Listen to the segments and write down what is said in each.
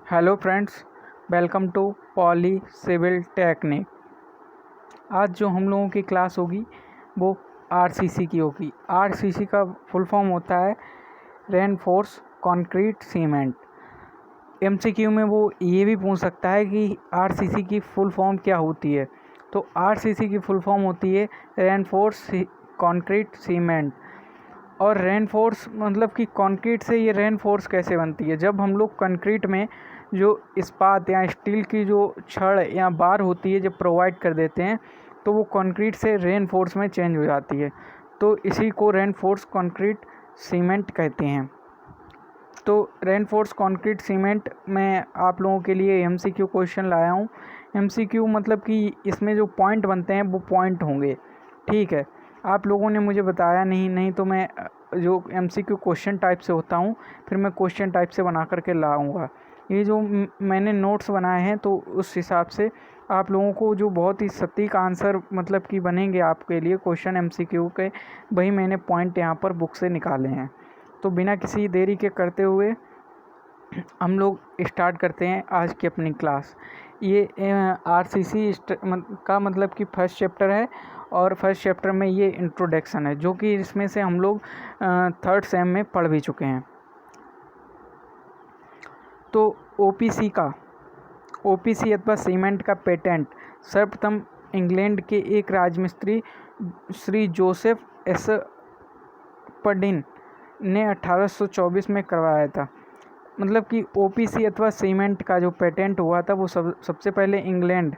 Hello friends, welcome to poly civil technique. आज जो हम लोगों की क्लास होगी वो आरसीसी की होगी। आरसीसी का फुल फॉर्म होता है रेनफोर्स कंक्रीट सीमेंट। एमसीक्यू में वो ये भी पूछ सकता है कि आरसीसी की फुल फॉर्म क्या होती है। तो आरसीसी की फुल फॉर्म होती है रेनफोर्स कंक्रीट सीमेंट। और रेनफोर्स मतलब कि कंक्रीट से ये रेनफोर्स कैसे बनती है। जब हम लोग कंक्रीट में जो इस्पात या स्टील की जो छड़ या बार होती है जब प्रोवाइड कर देते हैं तो वो कंक्रीट से रेनफोर्स में चेंज हो जाती है। तो इसी को रेनफोर्स कंक्रीट सीमेंट कहते हैं। तो रेनफोर्स कंक्रीट सीमेंट में आप लोगों के लिए एमसीक्यू क्वेश्चन लाया हूँ। एमसीक्यू मतलब कि इसमें जो पॉइंट बनते हैं वो पॉइंट होंगे, ठीक है। आप लोगों ने मुझे बताया नहीं तो मैं जो एमसीक्यू क्वेश्चन टाइप से होता हूँ फिर मैं क्वेश्चन टाइप से बना करके लाऊंगा। ये जो मैंने नोट्स बनाए हैं तो उस हिसाब से आप लोगों को जो बहुत ही सटीक आंसर मतलब कि बनेंगे आपके लिए क्वेश्चन एमसीक्यू के, वही मैंने पॉइंट यहाँ पर बुक से निकाले हैं। तो बिना किसी देरी के करते हुए हम लोग स्टार्ट करते हैं आज की अपनी क्लास। ये आरसीसी का मतलब कि फर्स्ट चैप्टर है और फर्स्ट चैप्टर में ये इंट्रोडक्शन है जो कि इसमें से हम लोग थर्ड सेम में पढ़ भी चुके हैं। तो ओपीसी अथवा सीमेंट का पेटेंट सर्वप्रथम इंग्लैंड के एक राजमिस्त्री श्री जोसेफ एस्पर्डिन ने 1824 में करवाया था। मतलब कि ओपीसी अथवा सीमेंट का जो पेटेंट हुआ था वो सबसे पहले इंग्लैंड,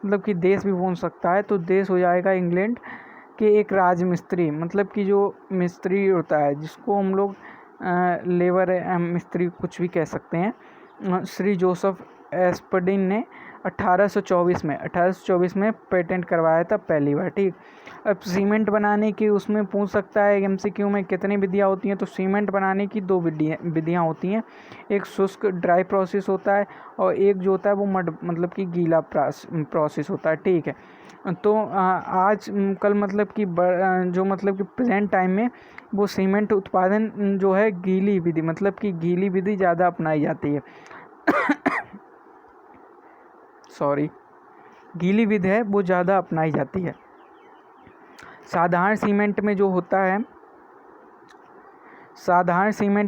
मतलब कि देश भी बोल सकता है तो देश हो जाएगा इंग्लैंड के एक राजमिस्त्री, मतलब कि जो मिस्त्री होता है जिसको हम लोग लेबर मिस्त्री कुछ भी कह सकते हैं, श्री जोसेफ एस्पर्डिन ने 1824 में पेटेंट करवाया था पहली बार, ठीक। अब सीमेंट बनाने की उसमें पूछ सकता है एमसीक्यू में कितनी विधियाँ होती हैं। तो सीमेंट बनाने की दो विधियाँ होती हैं। एक शुष्क ड्राई प्रोसेस होता है और एक जो होता है वो मड मतलब कि गीला प्रोसेस होता है, ठीक है। तो आज कल मतलब कि जो मतलब कि प्रेजेंट टाइम में वो सीमेंट उत्पादन जो है गीली विधि मतलब कि गीली विधि ज़्यादा अपनाई जाती है। सॉरी, गीली विधि है वो ज़्यादा अपनाई जाती है। साधारण सीमेंट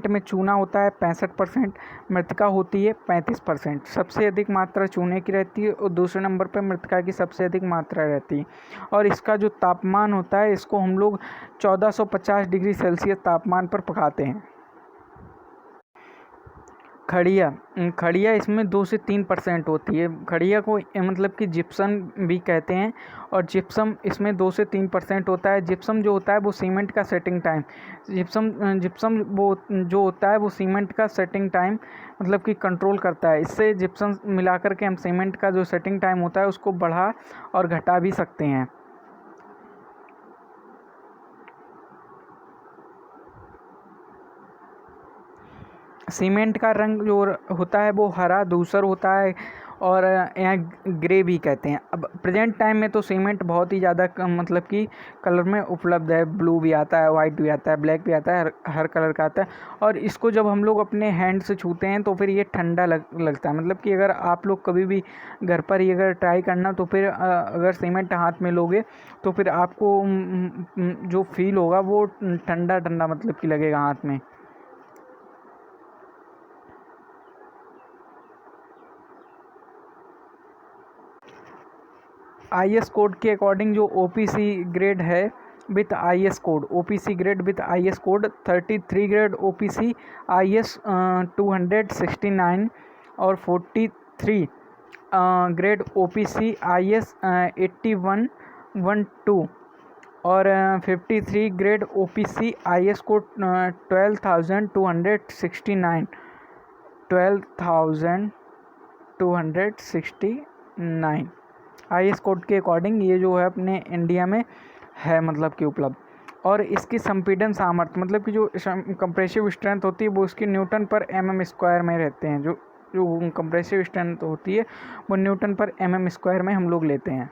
में चूना होता है 65%, मृतिका होती है 35%। सबसे अधिक मात्रा चूने की रहती है और दूसरे नंबर पर मृतिका की सबसे अधिक मात्रा रहती है। और इसका जो तापमान होता है इसको हम लोग 1450 डिग्री सेल्सियस तापमान पर पकाते हैं। खड़िया इसमें 2 से 3% होती है। खड़िया को मतलब कि जिप्सम भी कहते हैं और जिप्सम इसमें 2 से 3% होता है। जिप्सम जो होता है वो सीमेंट का सेटिंग टाइम जिप्सम वो जो होता है वो सीमेंट का सेटिंग टाइम मतलब कि कंट्रोल करता है। इससे जिप्सम मिला करके हम सीमेंट का जो सेटिंग टाइम होता है उसको बढ़ा और घटा भी सकते हैं। सीमेंट का रंग जो होता है वो हरा धूसर होता है और यहाँ ग्रे भी कहते हैं। अब प्रेजेंट टाइम में तो सीमेंट बहुत ही ज़्यादा मतलब कि कलर में उपलब्ध है। ब्लू भी आता है, वाइट भी आता है, ब्लैक भी आता है, हर कलर का आता है। और इसको जब हम लोग अपने हैंड से छूते हैं तो फिर ये ठंडा लगता है। मतलब कि अगर आप लोग कभी भी घर पर ही अगर ट्राई करना तो फिर अगर सीमेंट हाथ में लोगे तो फिर आपको जो फील होगा वो ठंडा ठंडा मतलब कि लगेगा हाथ में। आईएस कोड के अकॉर्डिंग जो ओपीसी ग्रेड है with IS code, OPC grade with IS code 33 grade OPC IS 269 और 43 ग्रेड ओपीसी आईएस 8112 और 53 grade OPC IS code 12,269 IS code के अकॉर्डिंग ये जो है अपने इंडिया में है मतलब कि उपलब्ध। और इसकी संपीड़न सामर्थ्य मतलब कि जो कंप्रेसिव स्ट्रेंथ होती है वो इसकी न्यूटन पर mm स्क्वायर में रहते हैं। जो कंप्रेसिव स्ट्रेंथ होती है वो न्यूटन पर mm स्क्वायर में हम लोग लेते हैं।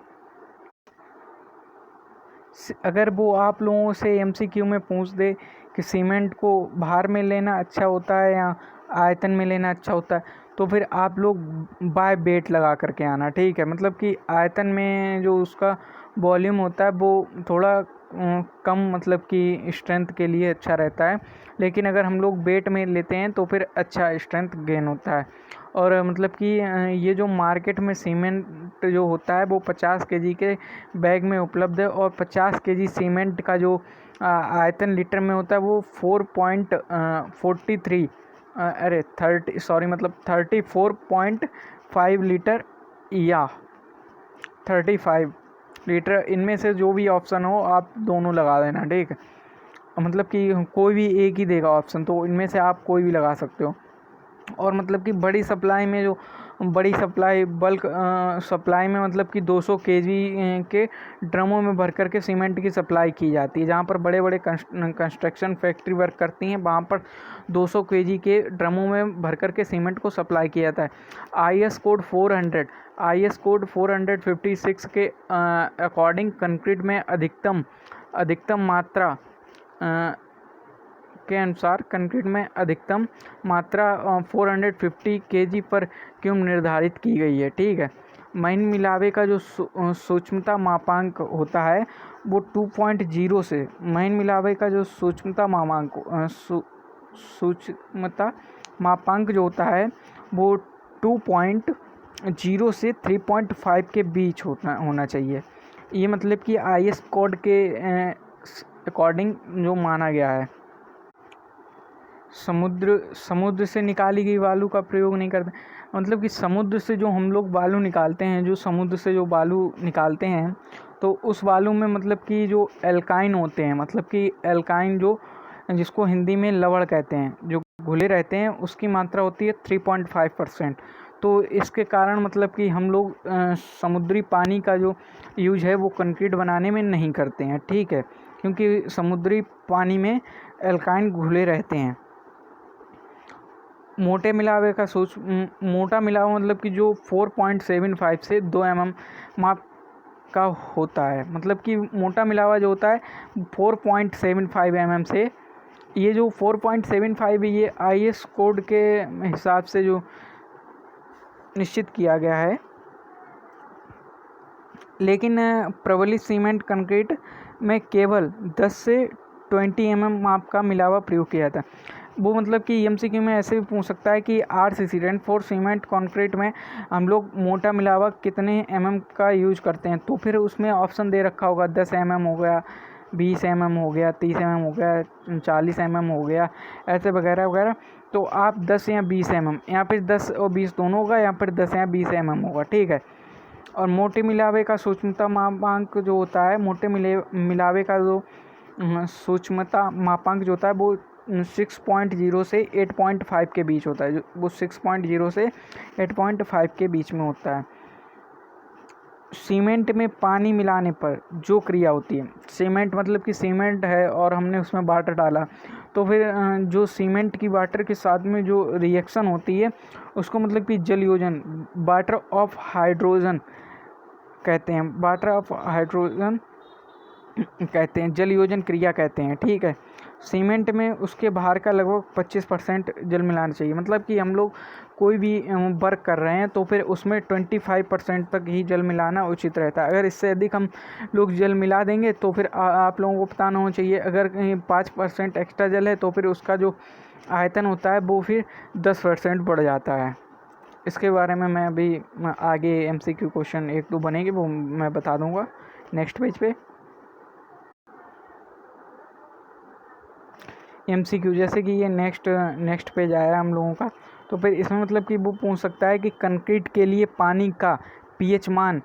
अगर वो आप लोगों से एमसीक्यू में पूछ दे कि सीमेंट को भार में लेना अच्छा होता है या आयतन में लेना अच्छा होता है, तो फिर आप लोग बाय वेट लगा करके आना, ठीक है। मतलब कि आयतन में जो उसका वॉल्यूम होता है वो थोड़ा कम, मतलब कि स्ट्रेंथ के लिए अच्छा रहता है, लेकिन अगर हम लोग वेट में लेते हैं तो फिर अच्छा स्ट्रेंथ गेन होता है। और मतलब कि ये जो मार्केट में सीमेंट जो होता है वो 50 केजी के बैग में उपलब्ध है, और 50 केजी सीमेंट का जो आयतन लीटर में होता है वो 4.43 अरे 34.5 लीटर या 35 लीटर, इनमें से जो भी ऑप्शन हो आप दोनों लगा देना, ठीक है। मतलब कि कोई भी एक ही देगा ऑप्शन, तो इनमें से आप कोई भी लगा सकते हो। और मतलब कि बड़ी सप्लाई में जो बड़ी सप्लाई बल्क सप्लाई में मतलब कि 200 केजी के ड्रमों में भर कर के सीमेंट की सप्लाई की जाती है। जहाँ पर बड़े बड़े कंस्ट्रक्शन फैक्ट्री वर्क करती हैं वहाँ पर 200 केजी के ड्रमों में भर कर के सीमेंट को सप्लाई किया जाता है। IS कोड 456 के अकॉर्डिंग कंक्रीट में अधिकतम मात्रा के अनुसार कंक्रीट में अधिकतम मात्रा 450 केजी पर क्यूब निर्धारित की गई है, ठीक है। महीन मिलावे का जो सूक्ष्मता मापांक होता है वो 2.0 से महीन मिलावे का जो सूक्ष्मता मापांक जो होता है वो 2.0 से 3.5 के बीच होना चाहिए। ये मतलब कि IS कोड के अकॉर्डिंग जो माना गया है। समुद्र से निकाली गई बालू का प्रयोग नहीं करते, मतलब कि समुद्र से जो हम लोग बालू निकालते हैं, जो समुद्र से जो बालू निकालते हैं तो उस बालू में मतलब कि जो एल्काइन होते हैं, मतलब कि एल्काइन जो जिसको हिंदी में लवण कहते हैं, जो घुले रहते हैं, उसकी मात्रा होती है 3.5%। तो इसके कारण मतलब कि हम लोग समुद्री पानी का जो यूज है वो कंक्रीट बनाने में नहीं करते हैं, ठीक है, क्योंकि समुद्री पानी में एल्काइन घुले रहते हैं। मोटा मिलावा मतलब कि जो 4.75 से 2 mm माप का होता है। मतलब कि मोटा मिलावा जो होता है 4.75 mm से, ये जो 4.75 ये IS कोड के हिसाब से जो निश्चित किया गया है। लेकिन प्रबलित सीमेंट कंक्रीट में केवल 10 से 20 mm माप का मिलावा प्रयोग किया जाता है। वो मतलब कि MCQ में ऐसे भी पूछ सकता है कि RCC रेनफोर सीमेंट कंक्रीट में हम लोग मोटा मिलावा कितने mm का यूज करते हैं, तो फिर उसमें ऑप्शन दे रखा होगा 10 mm हो गया, 20 mm हो गया, 30 mm हो गया, 40 mm हो गया, ऐसे वगैरह वगैरह। तो आप 10 या 20 mm, यहाँ पर 10 और 20 दोनों होगा, यहाँ पर 10 या 20 mm होगा, ठीक है। और मोटे मिलावे का सूक्ष्मता मापांक जो होता है, मोटे मिलावे का जो सूक्ष्मता मापांक जो होता है वो 6.0 से 8.5 के बीच होता है। वो 6.0 से 8.5 के बीच में होता है। सीमेंट में पानी मिलाने पर जो क्रिया होती है, सीमेंट मतलब कि सीमेंट है और हमने उसमें वाटर डाला, तो फिर जो सीमेंट की वाटर के साथ में जो रिएक्शन होती है उसको मतलब कि जलयोजन, वाटर ऑफ हाइड्रोजन कहते हैं, वाटर ऑफ हाइड्रोजन कहते हैं, जलयोजन क्रिया कहते हैं, ठीक है। सीमेंट में उसके बाहर का लगभग 25% जल मिलाना चाहिए। मतलब कि हम लोग कोई भी वर्क कर रहे हैं तो फिर उसमें 25% तक ही जल मिलाना उचित रहता है। अगर इससे अधिक हम लोग जल मिला देंगे तो फिर आप लोगों को पता होना चाहिए, अगर 5% एक्स्ट्रा जल है तो फिर उसका जो आयतन होता है वो फिर 10% बढ़ जाता है। इसके बारे में मैं अभी आगे MCQ क्वेश्चन 1-2 बनेंगे वो मैं बता दूंगा नेक्स्ट पेज पे। MCQ जैसे कि ये नेक्स्ट पेज आया हम लोगों का, तो फिर इसमें मतलब कि वो पूछ सकता है कि कंक्रीट के लिए पानी का pH मान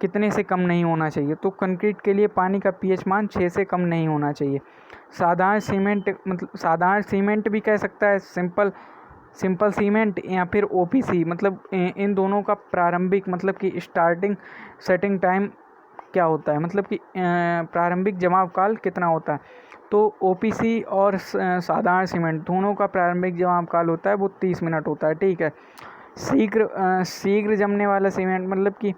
कितने से कम नहीं होना चाहिए। तो कंक्रीट के लिए पानी का pH मान 6 से कम नहीं होना चाहिए। साधारण सीमेंट, मतलब साधारण सीमेंट भी कह सकता है, सिंपल सीमेंट या फिर OPC, मतलब इन दोनों का प्रारंभिक मतलब कि स्टार्टिंग सेटिंग टाइम क्या होता है, मतलब कि प्रारंभिक जमाव काल कितना होता है। तो OPC और साधारण सीमेंट दोनों का प्रारंभिक जमाव काल होता है वो 30 मिनट होता है, ठीक है। शीघ्र जमने वाला सीमेंट मतलब कि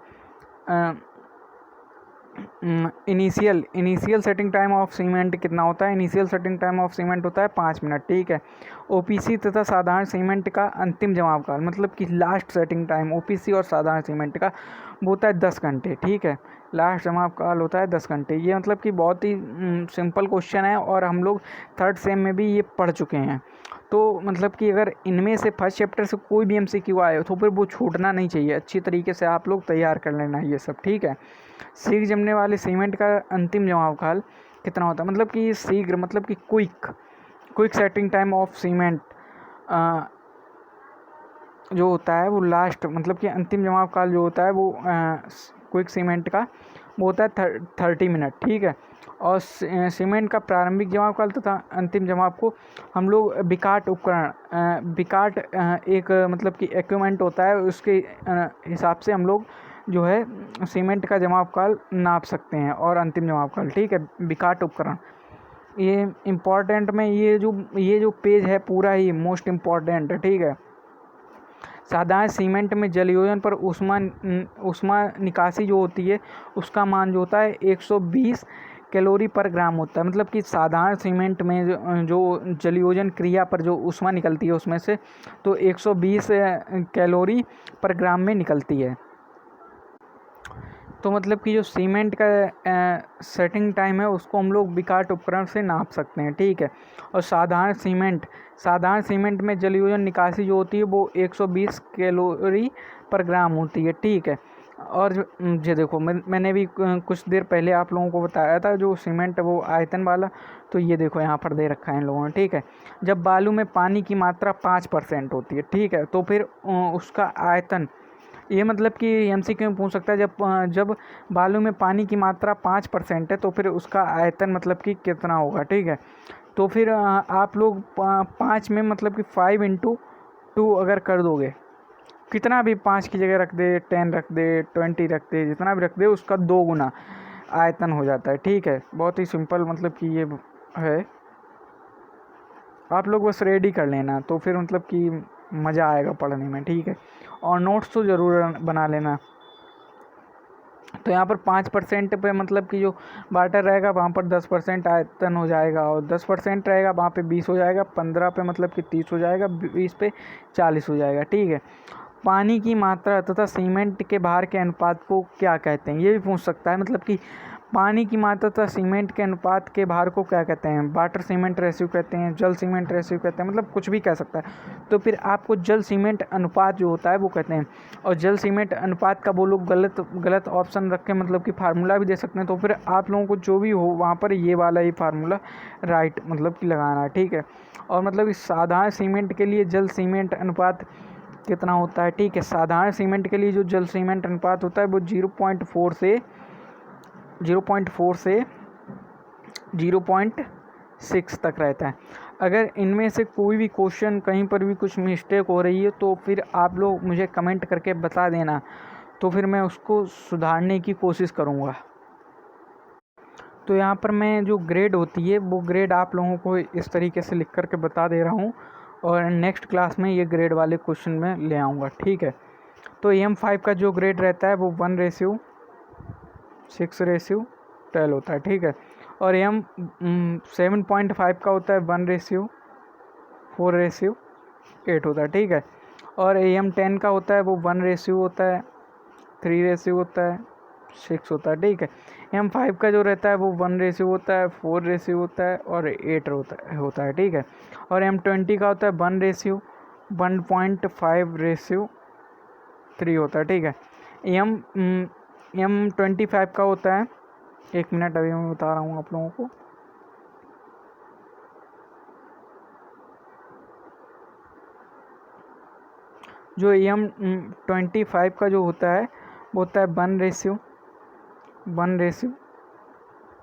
initial setting time of cement कितना होता है, initial setting time of cement होता है 5 मिनट, ठीक है। ओपीसी तथा साधारण सीमेंट का अंतिम जमाव काल, मतलब कि लास्ट सेटिंग टाइम ओपीसी और साधारण सीमेंट का वो होता है 10 घंटे। ठीक है, लास्ट जमाव काल होता है 10 घंटे। ये मतलब कि बहुत ही सिंपल क्वेश्चन है और हम लोग थर्ड सेम में भी ये पढ़ चुके हैं। तो मतलब कि अगर इनमें से फर्स्ट चैप्टर से कोई भी एमसीक्यू आए तो फिर वो छूटना नहीं चाहिए, अच्छी तरीके से आप लोग तैयार कर लेना ये सब। ठीक है, शीघ्र जमने वाले सीमेंट का अंतिम जमाव काल कितना होता है, मतलब कि शीघ्र मतलब कि quick setting time of cement जो होता है वो लास्ट, मतलब कि अंतिम जमाव काल जो होता है वो क्विक सीमेंट का वो होता है 30 मिनट। ठीक है, और सीमेंट का प्रारंभिक जमाव काल तथा अंतिम जमाव को हम लोग विकाट उपकरण विकाट एक मतलब कि इक्विपमेंट होता है, उसके हिसाब से हम लोग जो है सीमेंट का जमाव काल नाप सकते हैं और अंतिम जमाव काल। ठीक है, विकाट उपकरण ये इम्पॉर्टेंट में ये जो पेज है पूरा ही मोस्ट इम्पॉर्टेंट है। ठीक है, साधारण सीमेंट में जलयोजन पर उष्मा निकासी जो होती है उसका मान जो होता है 120 कैलोरी पर ग्राम होता है। मतलब कि साधारण सीमेंट में जो जलयोजन क्रिया पर जो उष्मा निकलती है उसमें से तो 120 कैलोरी पर ग्राम में निकलती है। तो मतलब कि जो सीमेंट का सेटिंग टाइम है उसको हम लोग विकाट उपकरण से नाप सकते हैं। ठीक है, और साधारण सीमेंट में जलयोजन निकासी जो होती है वो 120 कैलोरी पर ग्राम होती है। ठीक है, और ये देखो मैंने भी कुछ देर पहले आप लोगों को बताया था जो सीमेंट वो आयतन वाला, तो ये देखो यहाँ पर दे रखा है इन लोगों ने। ठीक है, जब बालू में पानी की मात्रा 5% होती है, ठीक है, तो फिर उसका आयतन, ये मतलब कि एमसीक्यू में पूछ सकता है जब बालू में पानी की मात्रा 5% है तो फिर उसका आयतन मतलब कि कितना होगा। ठीक है, तो फिर आप लोग 5 में मतलब कि 5 × 2 अगर कर दोगे, कितना भी 5 की जगह रख दे, 10 रख दे, 20 रख दे, जितना भी रख दे उसका 2 गुना आयतन हो जाता है। ठीक है, बहुत ही सिंपल मतलब कि ये है, आप लोग बस रेडी कर लेना तो फिर मतलब कि मज़ा आएगा पढ़ने में। ठीक है, और नोट्स तो ज़रूर बना लेना। तो यहाँ पर 5% पे मतलब कि जो वाटर रहेगा वहाँ पर 10% आयतन हो जाएगा, और 10% रहेगा वहाँ पे 20 हो जाएगा, 15 पे मतलब कि 30 हो जाएगा, 20 पे 40 हो जाएगा। ठीक है, पानी की मात्रा तथा सीमेंट के भार के अनुपात को क्या कहते हैं, ये भी पूछ सकता है। मतलब कि पानी की मात्रा तथा सीमेंट के अनुपात के भार को क्या कहते हैं, वाटर सीमेंट रेशियो कहते हैं, जल सीमेंट रेशियो कहते हैं, मतलब कुछ भी कह सकता है। तो फिर आपको जल सीमेंट अनुपात जो होता है वो कहते हैं, और जल सीमेंट अनुपात का वो लोग गलत ऑप्शन रख के मतलब कि फार्मूला भी दे सकते हैं। तो फिर आप लोगों को जो भी हो वहाँ पर ये वाला ही फार्मूला राइट मतलब कि लगाना है। ठीक है, और मतलब इस साधारण सीमेंट के लिए जल सीमेंट अनुपात कितना होता है। ठीक है, साधारण सीमेंट के लिए जो जल सीमेंट अनुपात होता है वो 0.4 से 0.6 तक रहता है। अगर इनमें से कोई भी क्वेश्चन कहीं पर भी कुछ मिस्टेक हो रही है तो फिर आप लोग मुझे कमेंट करके बता देना, तो फिर मैं उसको सुधारने की कोशिश करूँगा। तो यहाँ पर मैं जो ग्रेड होती है वो ग्रेड आप लोगों को इस तरीके से लिख करके बता दे रहा हूँ, और नेक्स्ट क्लास में ये ग्रेड वाले क्वेश्चन में ले आऊँगा। ठीक है, तो M5 का जो ग्रेड रहता है वो 1:6:12 होता है। ठीक है, और M7.5 का होता है 1:4:8 होता है। ठीक है, और AM10 का होता है वो 1 होता है, 3 होता है, 6 होता है। ठीक है, M5 का जो रहता है वो 1 होता है, 4 होता है और 8 होता है। ठीक है, और M20 का होता है 1:1.5:3 होता है। ठीक है, M25 का होता है, 1 मिनट अभी मैं बता रहा हूँ आप लोगों को। जो M25 का जो होता है वो होता है 1:2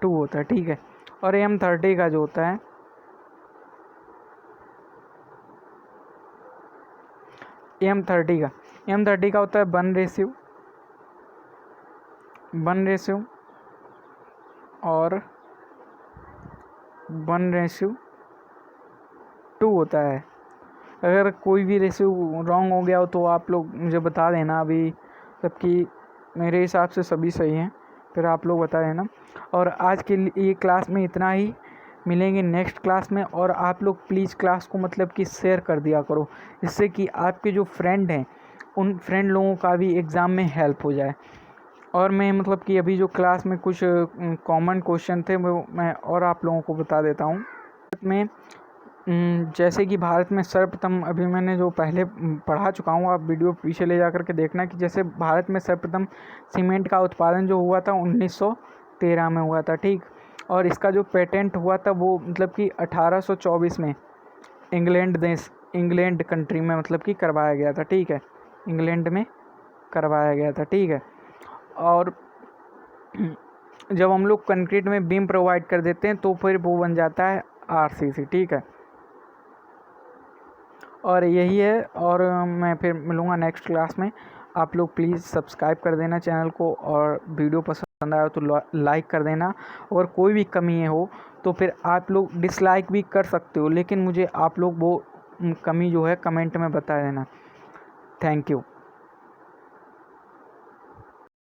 होता है। ठीक है, और M30 का जो होता है M30 का होता है 1:1 और 1:2 होता है। अगर कोई भी रेशियो रॉन्ग हो गया हो तो आप लोग मुझे बता देना, अभी जबकि मेरे हिसाब से सभी सही हैं, फिर आप लोग बता देना। और आज के लिए क्लास में इतना ही। मिलेंगे नेक्स्ट क्लास में। और आप लोग प्लीज़ क्लास को मतलब कि शेयर कर दिया करो, जिससे कि आपके जो फ्रेंड हैं उन फ्रेंड लोगों का भी एग्ज़ाम में हेल्प हो जाए। और मैं मतलब कि अभी जो क्लास में कुछ कॉमन क्वेश्चन थे वो मैं और आप लोगों को बता देता हूँ। भारत में जैसे कि भारत में सर्वप्रथम, अभी मैंने जो पहले पढ़ा चुका हूँ, आप वीडियो पीछे ले जा कर के देखना, कि जैसे भारत में सर्वप्रथम सीमेंट का उत्पादन जो हुआ था 1913 में हुआ था, ठीक। और इसका जो पेटेंट हुआ था वो मतलब कि 1824 में इंग्लैंड कंट्री में मतलब कि करवाया गया था, ठीक है, इंग्लैंड में करवाया गया था, ठीक है। और जब हम लोग कंक्रीट में बीम प्रोवाइड कर देते हैं तो फिर वो बन जाता है आरसीसी, ठीक है। और यही है, और मैं फिर मिलूँगा नेक्स्ट क्लास में। आप लोग प्लीज़ सब्सक्राइब कर देना चैनल को, और वीडियो पसंद आया तो लाइक कर देना। और कोई भी कमी हो तो फिर आप लोग डिसलाइक भी कर सकते हो, लेकिन मुझे आप लोग वो कमी जो है कमेंट में बता देना। Thank you.